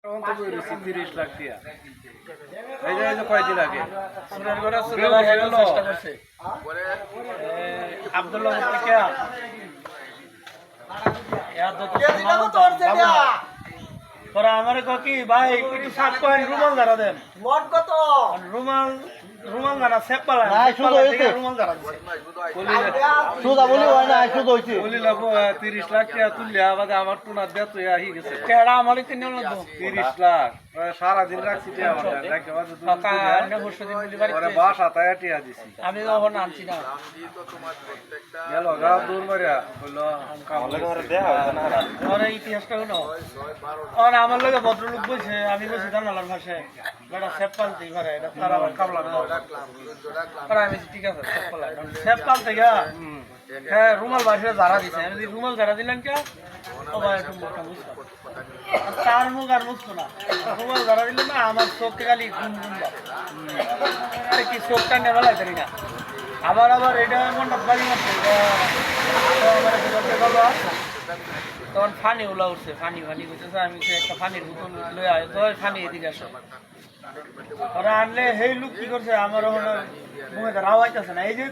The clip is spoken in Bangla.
তখন তো বলেছি 30 লাখ টাকা। এই যে কয়দিন আগে সুরের ঘরে চলে বেলা আসে গেল। চেষ্টা করছে আব্দুল্লাহ থেকে তোরা আমারে কি ভাই একটু সাত পয়েন্ট রুমাল দ্বারা দেন রুমাল রুমাল দ্বারা সেপ পালা রুমাল দ্বারা বলিলাম 30 লাখ টাকা তুললে আমাদের আমার টুনার দেত আহি গেছে কেডা আমারে কিনে লাগবো 30 লাখ সারাদিন রাখছি টাকা আমার রাখতে পারছি কাকা না বসদিন বলি বাড়ি পরে বাসা তাই টিয়া দিছি আমি যখন আনছি না গেল গা দূর মারিয়া বললো ওর ইতিহাসটা হলো আর আমার লগে ভদ্রলোক বলছে আমি বলছি জানালার ভাষায় বেটা সেপ পালতে ঘরে এটা তার আবার কামলা না আমি ঠিক আছে সেপ পালাই সেপ পালতে গা হ্যাঁ রুমাল বাসে যারা দিছে আমি রুমাল যারা দিলেন কে ও ভাই একটু মুখটা বুঝতাম তার মুখ আর বুঝতো না রুমাল যারা দিল না আমার চোখে খালি ঘুম ঘুম আরে কি চোখটা নেওয়া লাগে না আবার আবার এটা মনটা বাড়ি মারছে তখন ফানি ওলা উঠছে ফানি ফানি করতেছে আমি একটা ফানির বোতল লয়ে আয় তো ফানি এদিকে আসো ওরা আনলে সেই লোক কি করছে আমার ওখানে মুখে রাওয়াইতেছে না এই যে